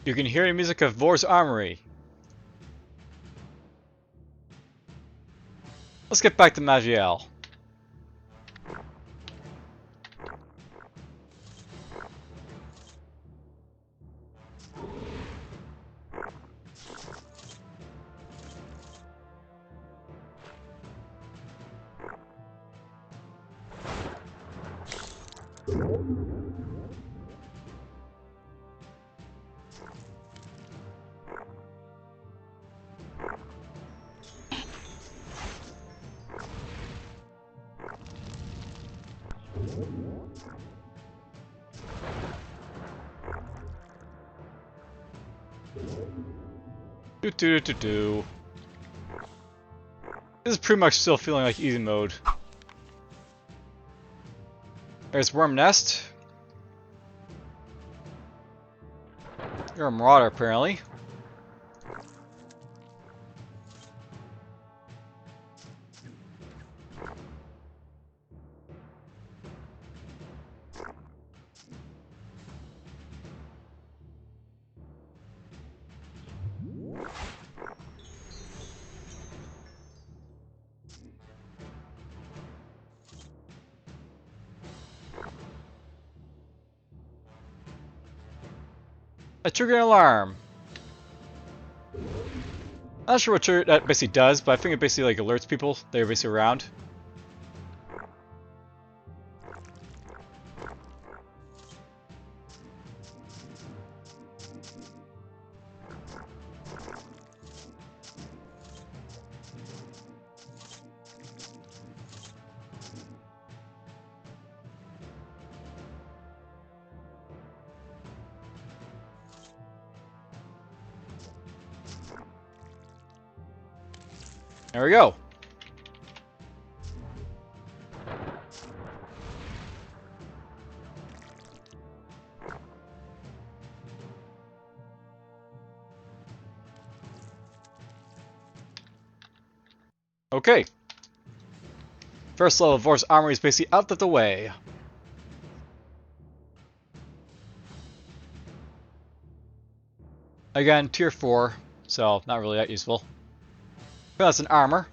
You can hear the music of Vor's Armory. Let's get back to Maj'Eyal. Do. This is pretty much still feeling like easy mode. There's Worm Nest. You're a marauder, apparently. I trigger an alarm. I'm not sure what that basically does, but I think it basically like alerts people that are basically around. There we go. Okay. First level of Vor's Armory is basically out of the way. Again, tier 4, so not really that useful. That's an armor.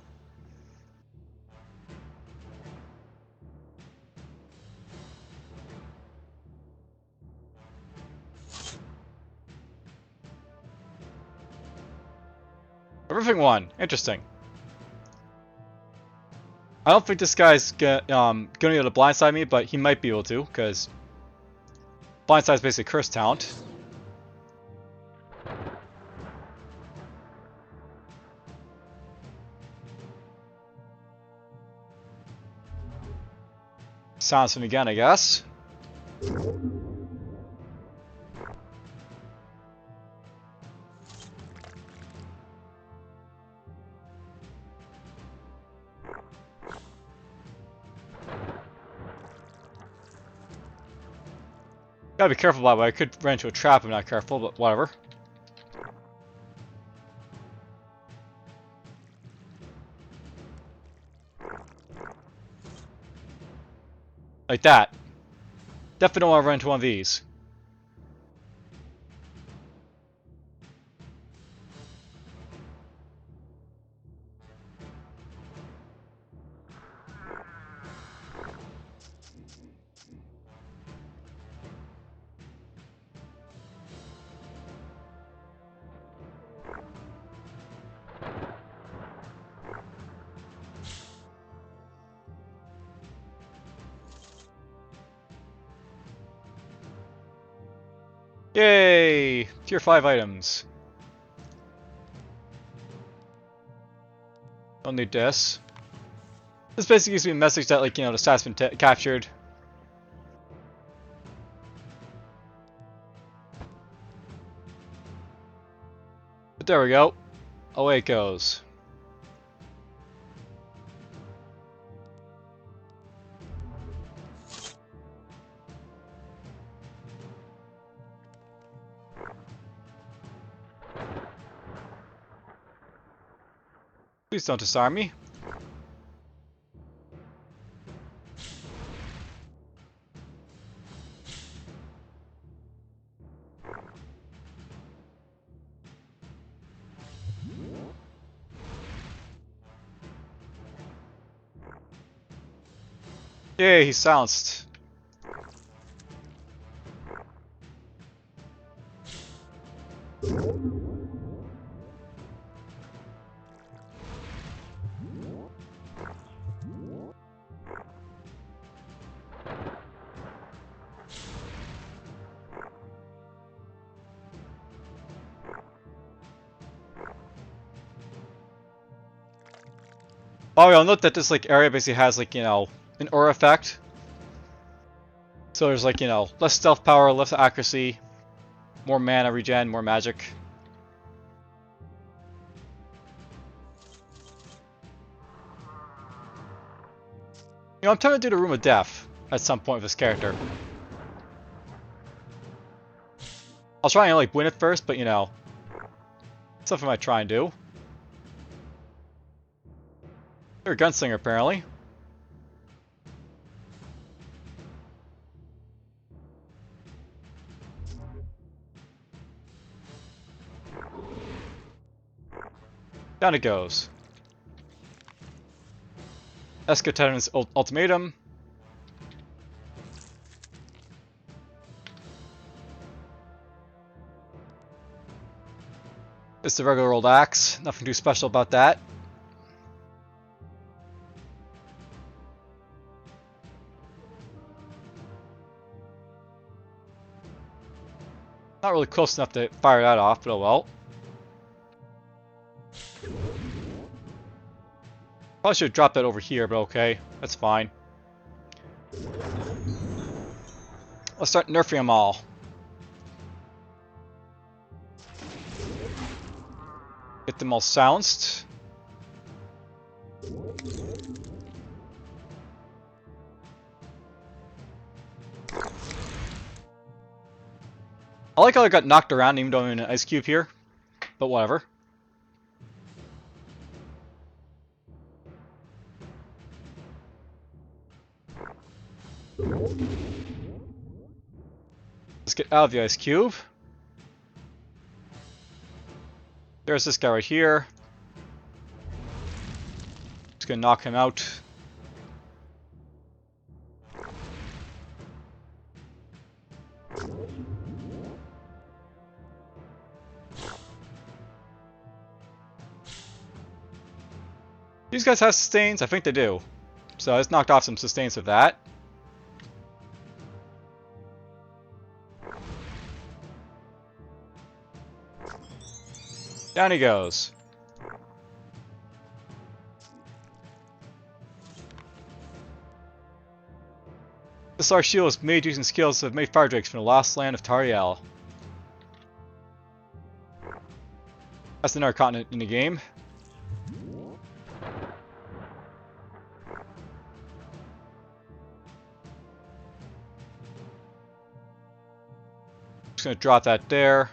A roofing one. Interesting. I don't think this guy's gonna be able to blindside me, but he might be able to, because blindside is basically curse talent. Silence him again, I guess. Gotta be careful about it. I could run into a trap if I'm not careful, but whatever. Like that. Definitely don't want to run into one of these. Yay! Tier 5 items. Don't need this. This basically gives me a message that, like, you know, the stat's been captured. But there we go. Away it goes. Please don't disarm me. Yeah, he's silenced. Oh, you'll note that this like area basically has like, you know, an aura effect. So there's like, you know, less stealth power, less accuracy, more mana regen, more magic. You know, I'm tempted to do the Room of Death at some point with this character. I'll try and like win it first, but you know, something I might try and do. You're a gunslinger apparently. Down it goes. Escoten's ultimatum. It's the regular old axe. Nothing too special about that. Not really close enough to fire that off, but oh well. Probably should have dropped that over here, but okay. That's fine. Let's start nerfing them all. Get them all silenced. I like how I got knocked around even though I'm in an ice cube here, but whatever. Let's get out of the ice cube. There's this guy right here. Just gonna knock him out. These guys have sustains? I think they do. So I just knocked off some sustains with that. Down he goes. This large shield is made using skills of made fire drakes from the lost land of Var'Eyal. That's another continent in the game. Just gonna drop that there.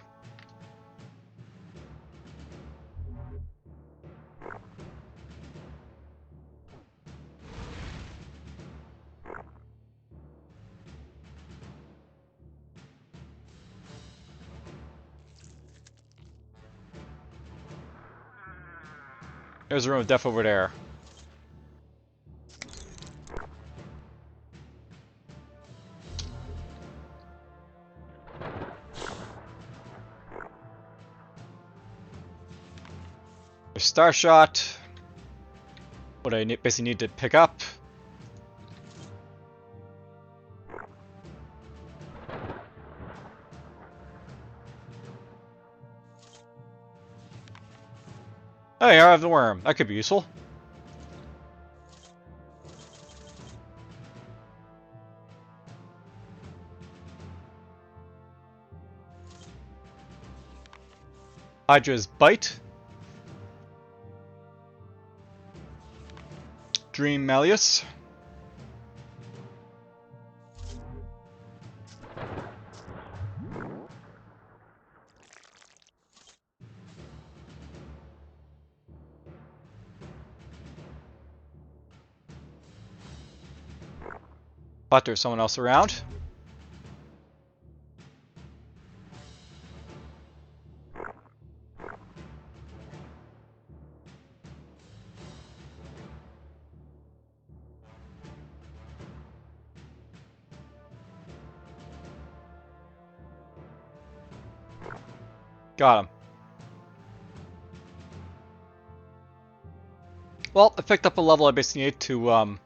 There's a room of death over there. There's Star Shot. What I basically need to pick up. Hey, I have the worm. That could be useful. Hydra's Bite. Dream Malleus. But there's someone else around. Got him. Well, I picked up a level I basically need to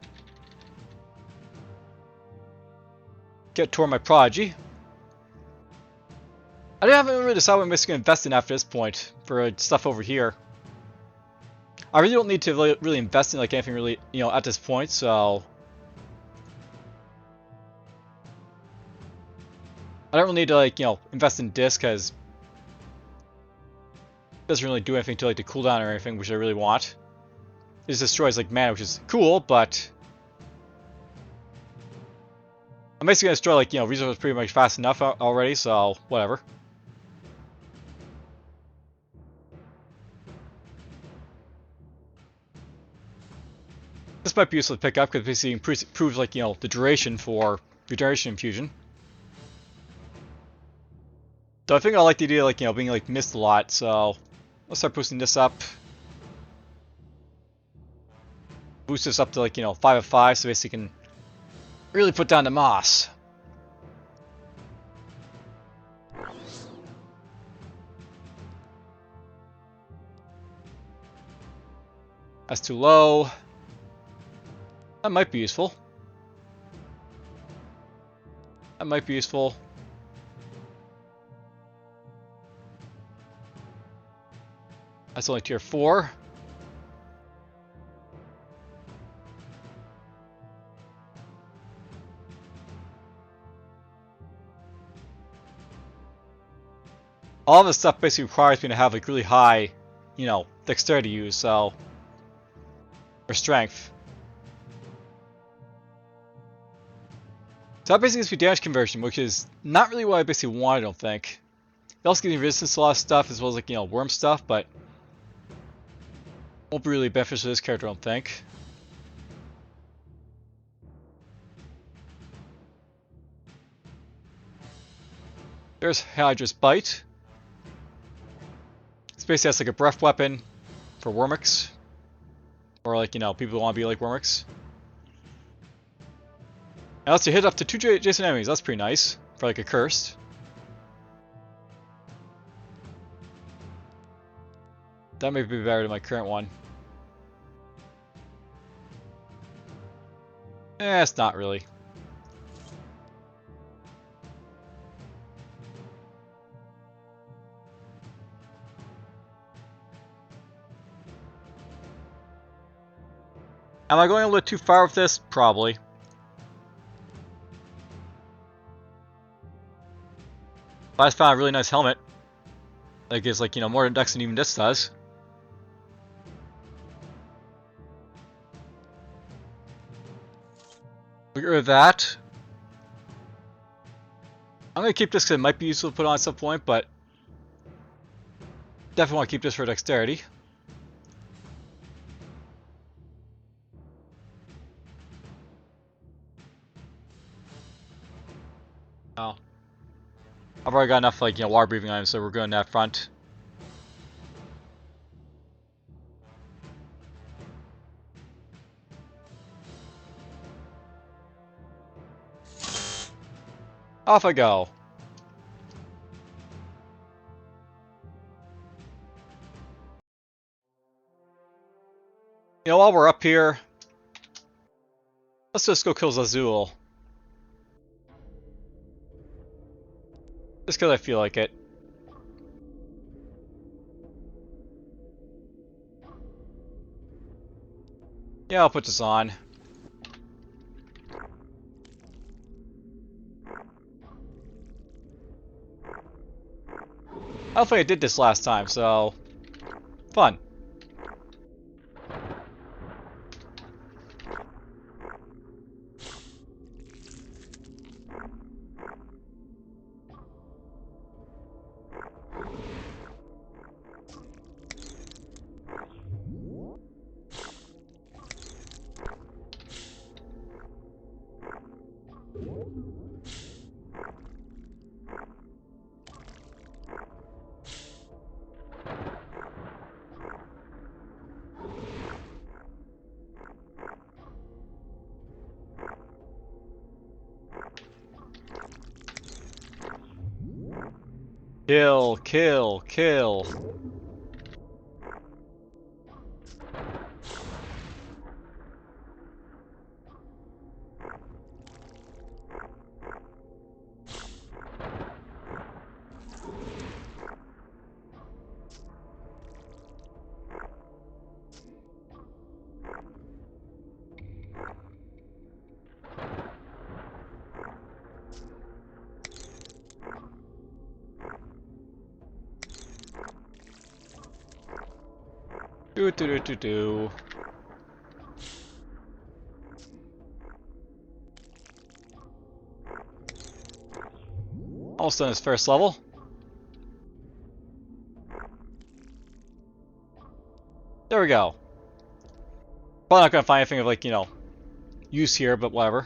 get toward my prodigy. I haven't really decided what I'm basically going to invest in after this point for stuff over here. I really don't need to really invest in like anything really, you know, at this point, so I don't really need to like, you know, invest in disc because it doesn't really do anything to like the cooldown or anything, which I really want. It just destroys like mana, which is cool, but I'm basically gonna destroy like, you know, resources pretty much fast enough already, so whatever. This might be useful to pick up because basically improves like, you know, the duration for regeneration infusion. So I think I like the idea of like, you know, being like missed a lot, so let's start boosting this up. Boost this up to like, you know, 5 of 5, so basically you can really put down the moss. That's too low. That might be useful. That might be useful. That's only tier 4. All this stuff basically requires me to have like really high, you know, dexterity use, so or strength. So that basically gives me damage conversion, which is not really what I basically want, I don't think. It also gives me resistance to a lot of stuff, as well as like, you know, worm stuff, but won't be really beneficial to this character, I don't think. There's Hydra's Bite. It's basically has like a breath weapon for Wormix. Or like, you know, people who want to be like Wormix. And lets you hit up to 2 adjacent enemies. That's pretty nice for like a cursed. That may be better than my current one. It's not really. Am I going a little too far with this? Probably. But I just found a really nice helmet. That gives like, you know, more dex than even this does. Get rid of that. I'm going to keep this because it might be useful to put on at some point, but definitely want to keep this for dexterity. Oh. I've already got enough, like, you know, water breathing items, so we're going that front. Off I go. You know, while we're up here, let's just go kill Zazul. Just because I feel like it. Yeah, I'll put this on. I don't think I did this last time, so fun. Kill, kill, kill. Do do do do do. Almost done his first level. There we go. Probably not gonna find anything of like, you know, use here, but whatever.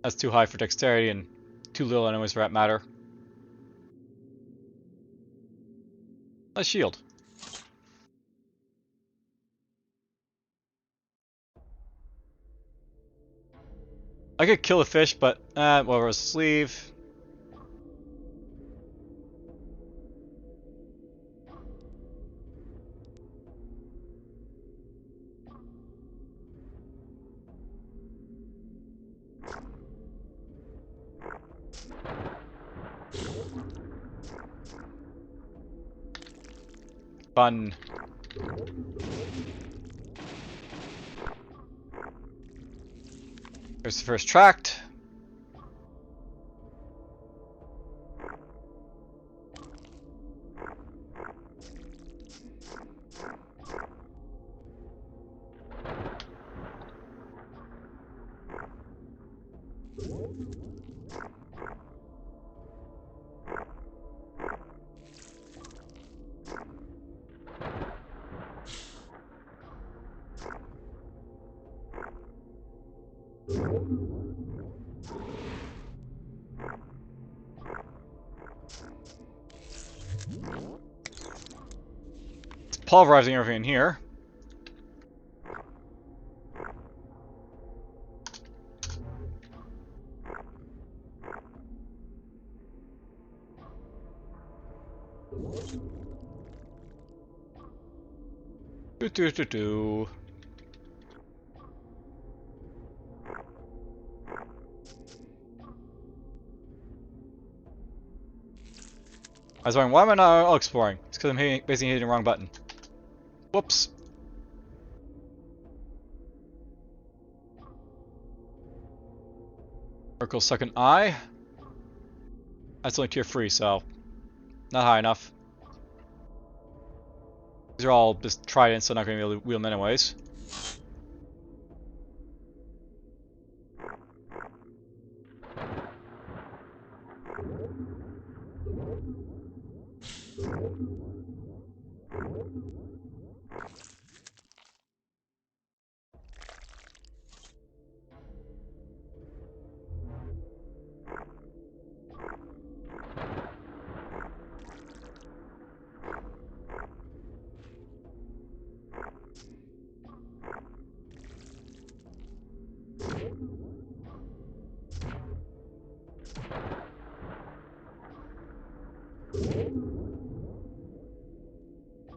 That's too high for dexterity and too little anyways for that matter. A shield. I could kill a fish, but whatever, sleeve. Fun. There's the first tract. It's pulverizing everything in here. Do do do do. I was wondering, why am I not exploring? It's because I'm basically hitting the wrong button. Whoops. Oracle's second eye. That's only tier 3, so not high enough. These are all just tridents, so not going to be able to wield them anyways.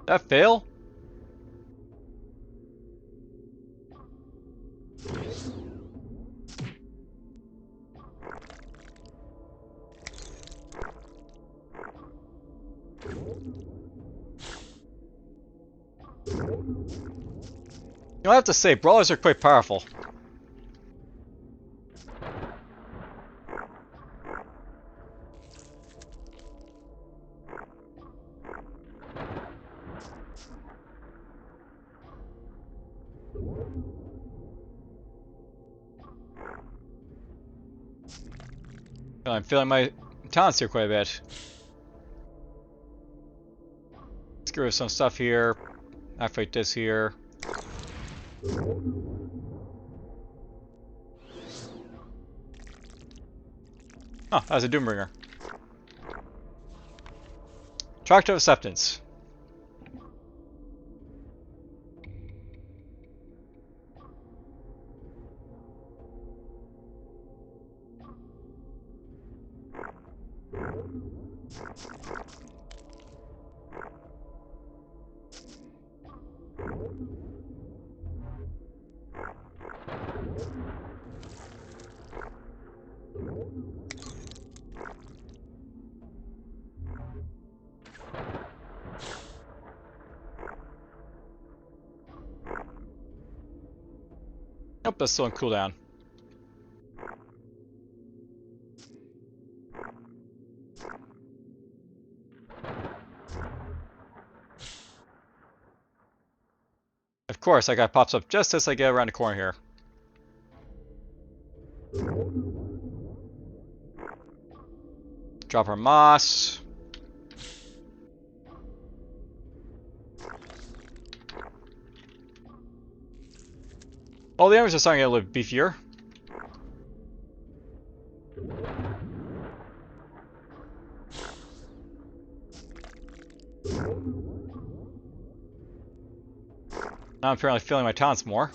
That fail? You know, I have to say, brawlers are quite powerful. I'm feeling my talents here quite a bit. Let's get rid of some stuff here. Activate this here. Oh, that's a Doombringer. Tract of Acceptance. Nope, that's still on cooldown. Of course, that guy pops up just as I get around the corner here. Drop our moss. Oh, the enemies are starting to get a little beefier. Now I'm apparently feeling my talents more.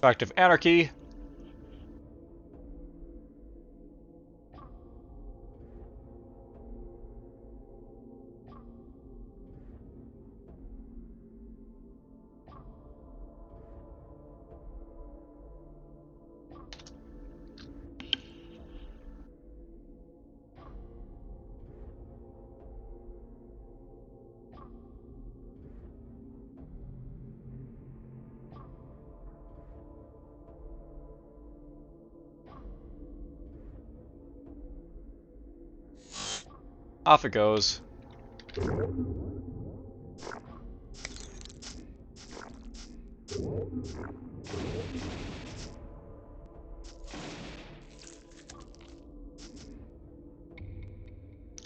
Active anarchy. Off it goes. I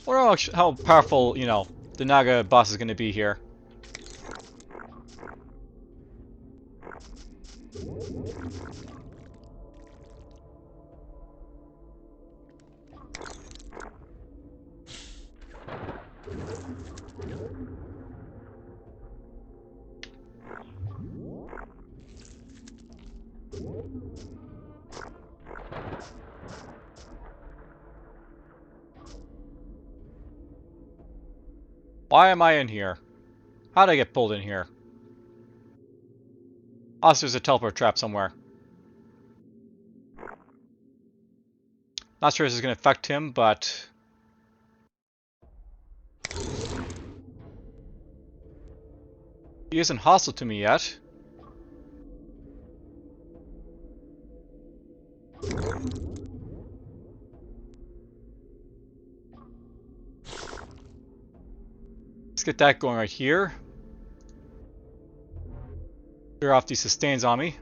wonder how powerful, you know, the Naga boss is going to be here. Why am I in here? How did I get pulled in here? Also, there's a teleport trap somewhere. Not sure if this is going to affect him, but... he isn't hostile to me yet. Let's get that going right here. Clear off these sustains on me.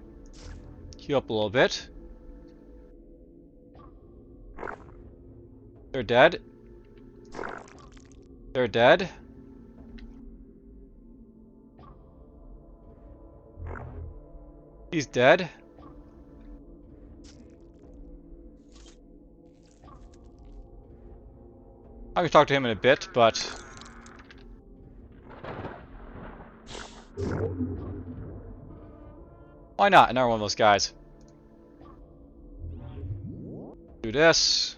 Heal up a little bit. They're dead. They're dead. He's dead. I can talk to him in a bit, but... why not? Another one of those guys. Do this.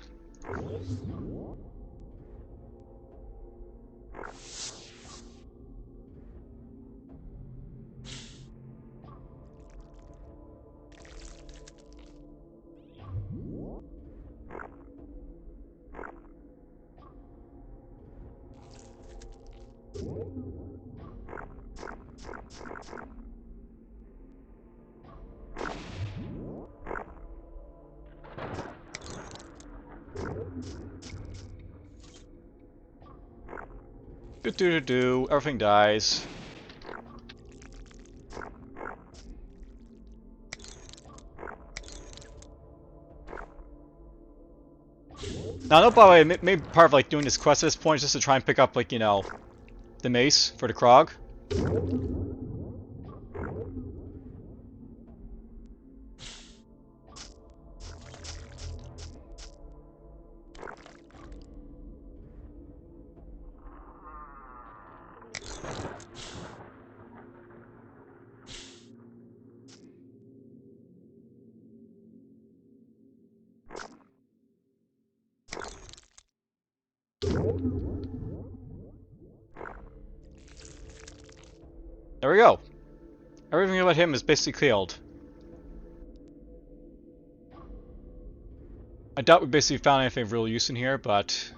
Everything dies. Now, I know, by the way, maybe part of like doing this quest at this point is just to try and pick up, like, you know, the mace for the Krog. There we go. Everything about him is basically killed. I doubt we basically found anything of real use in here, but...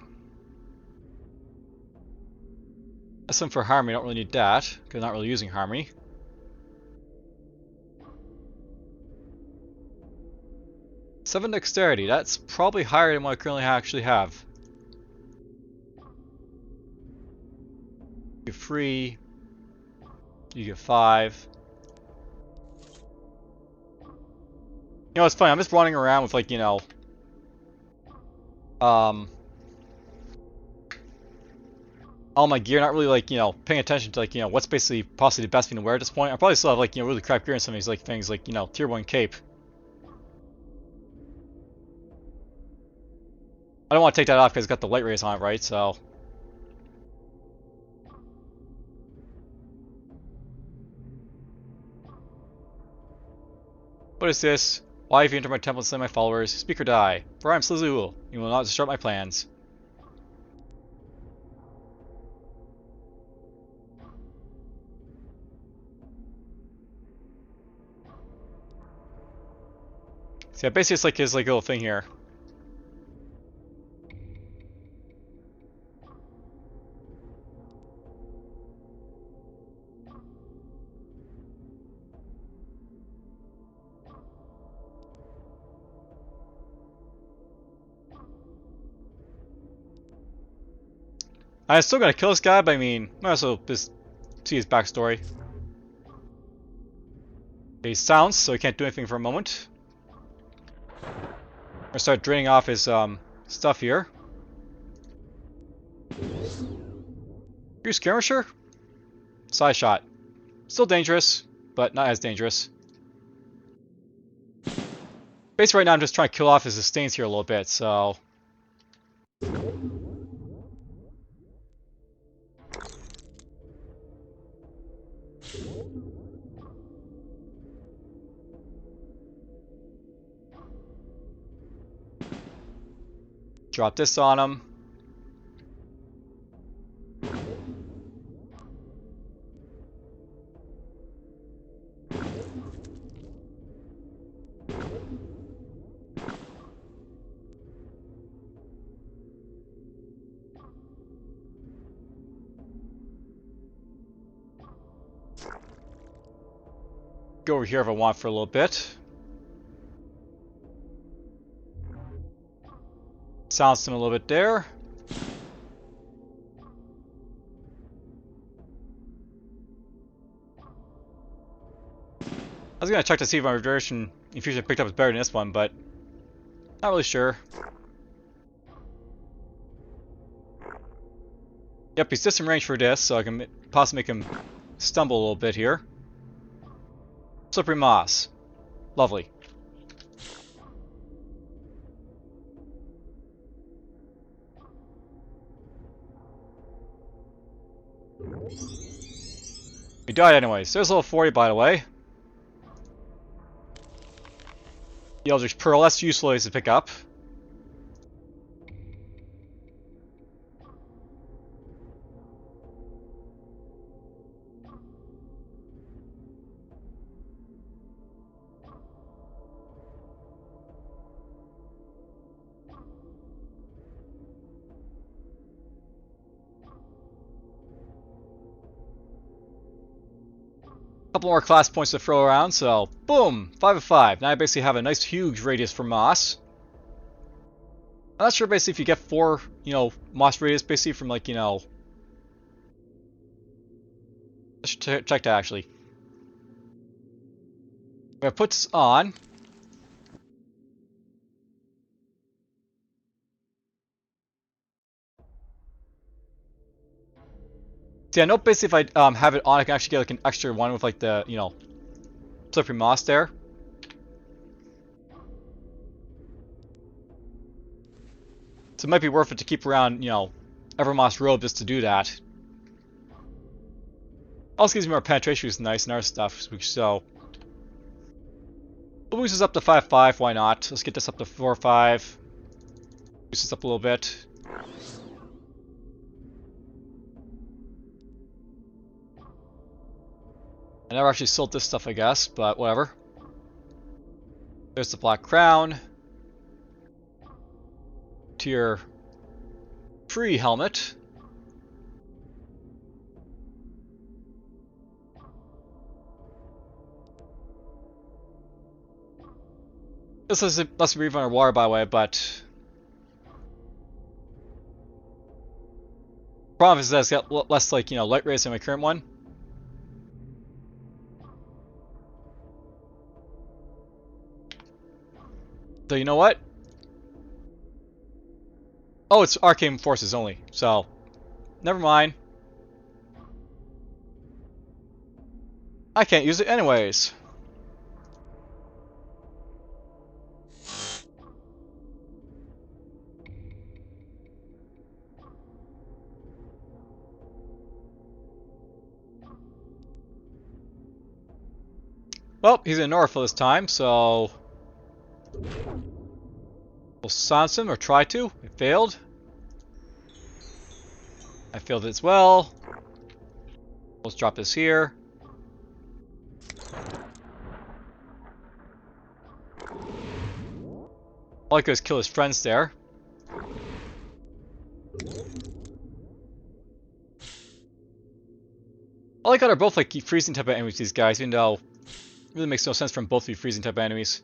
That's something for Harmony, I don't really need that, because I'm not really using Harmony. Seven dexterity, that's probably higher than what I currently actually have. You get 3. You get 5. You know, it's funny, I'm just running around with, like, you know... all my gear, not really, like, you know, paying attention to, like, you know, what's basically possibly the best thing to wear at this point. I probably still have, like, you know, really crap gear in some of these, like, things, like, you know, tier 1 cape. I don't want to take that off because it's got the light rays on it, right? So... What is this? Why have you entered my temple and slain my followers? Speak or die. For I am Slizul. You will not disrupt my plans. So yeah, basically it's like his like little thing here. I'm still gonna kill this guy, but I mean, might as well just see his backstory. He sounds, so he can't do anything for a moment. I'm gonna start draining off his stuff here. You skirmisher? Side shot. Still dangerous, but not as dangerous. Basically right now I'm just trying to kill off his sustains here a little bit, so... Drop this on him. Go over here if I want for a little bit. Silence him a little bit there. I was gonna check to see if my reversion infusion picked up is better than this one, but not really sure. Yep, he's distant range for this, so I can possibly make him stumble a little bit here. Slippery moss. Lovely. He died anyways. There's a little 40 by the way. The Eldritch Pearl, that's useful to pick up. Couple more class points to throw around, so boom! 5 of 5. Now I basically have a nice huge radius for moss. I'm not sure basically if you get 4, you know, moss radius basically from like, you know... I should check that actually. I'm gonna put this on. See, I know basically if I have it on, I can actually get like an extra one with like the, you know, slippery moss there. So it might be worth it to keep around, you know, Evermoss robe just to do that. Also gives me more penetration, which is nice, and other stuff, so... We'll boost this up to 5-5, why not? Let's get this up to 4-5. Boost this up a little bit. I never actually sold this stuff, I guess, but whatever. There's the Black Crown. Tier 3 helmet. This is less breathe underwater, by the way, but problem is that it's got less, like, light rays than my current one. So you know what? Oh, it's arcane forces only, so never mind. I can't use it anyways. Well, he's in North for this time, so we'll silence him, or try to. It failed. I failed as well. Let's drop this here. All I could is kill his friends there. All I got are both like freezing type of enemies, these guys, even though it really makes no sense from both to be freezing type of enemies.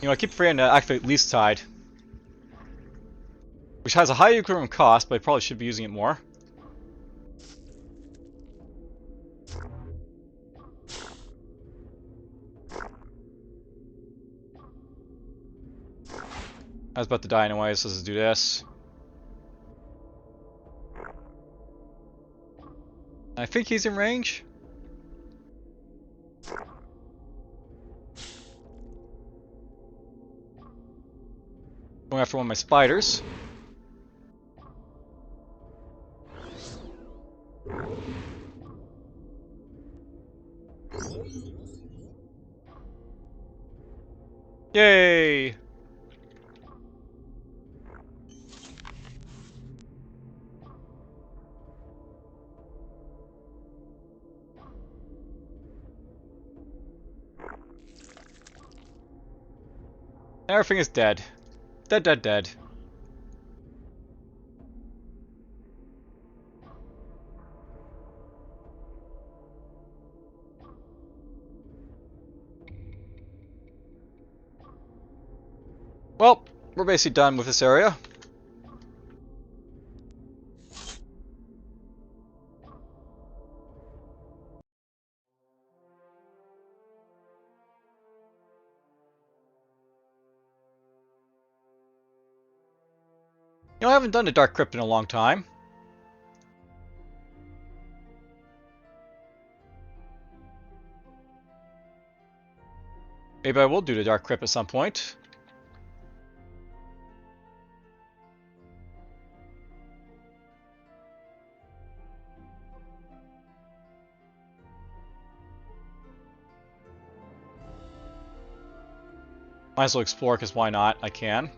I keep forgetting to activate Least Tide, which has a high equilibrium cost, but I probably should be using it more. I was about to die anyway, so let's do this. I think he's in range. Going after one of my spiders. Yay! Everything is dead. Dead, dead, dead. Well, we're basically done with this area. I haven't done the Dark Crypt in a long time. Maybe I will do the Dark Crypt at some point. Might as well explore, because why not? I can.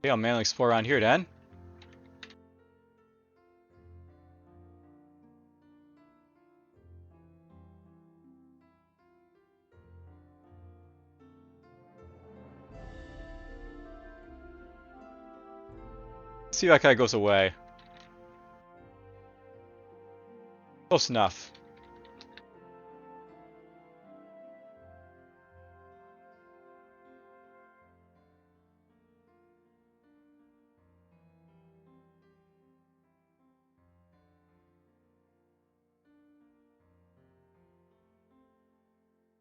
Okay, I'll manually explore around here then. See if that guy goes away. Close enough.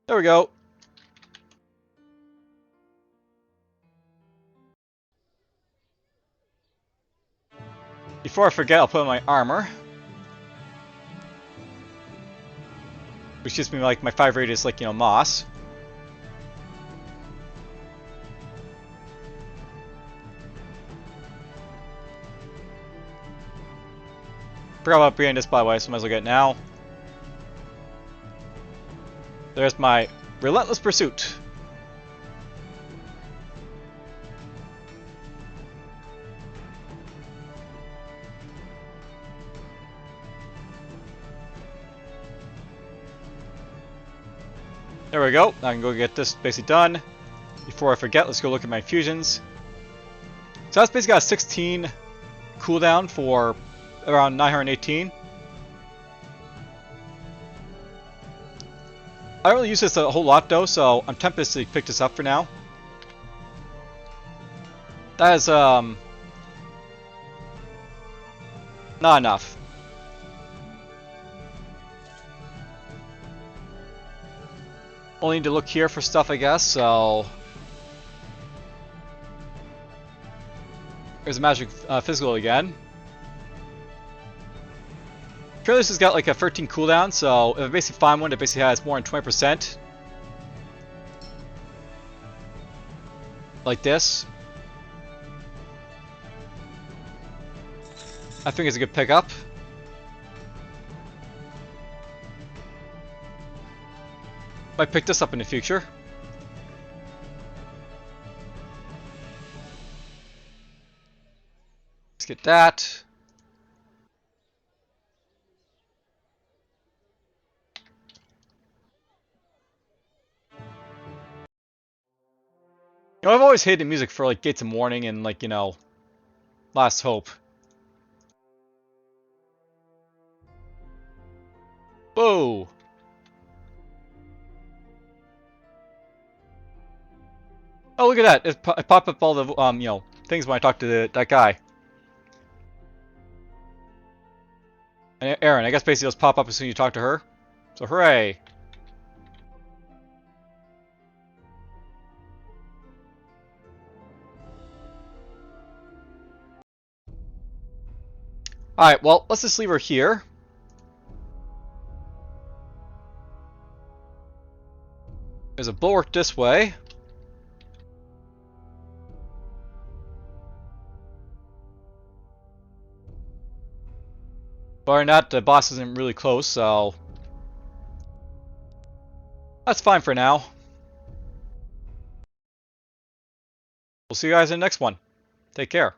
There we go. Before I forget, I'll put on my armor. Which gives me like my 5 radius, like, you know, moss. Forgot about Briagh this, by the way, so I might as well get it now. There's my relentless pursuit. There we go. I can go get this basically done. Before I forget, let's go look at my fusions. So that's basically got a 16 cooldown for around 918. I don't really use this a whole lot though, so I'm tempted to pick this up for now. That is not enough. Only need to look here for stuff, I guess, so... There's a magic physical again. Sure, this has got like a 13 cooldown, so if I basically find one that basically has more than 20%, like this, I think it's a good pickup. Might pick this up in the future. Let's get that. You know, I've always hated music for like Gates of Morning and like, you know, Last Hope. Whoa! Oh, look at that! It popped up all the you know, things when I talked to that guy. And Aaron, I guess basically those pop up as soon as you talk to her. So hooray! Alright, well, let's just leave her here. There's a bulwark this way. But not, the boss isn't really close, so... That's fine for now. We'll see you guys in the next one. Take care.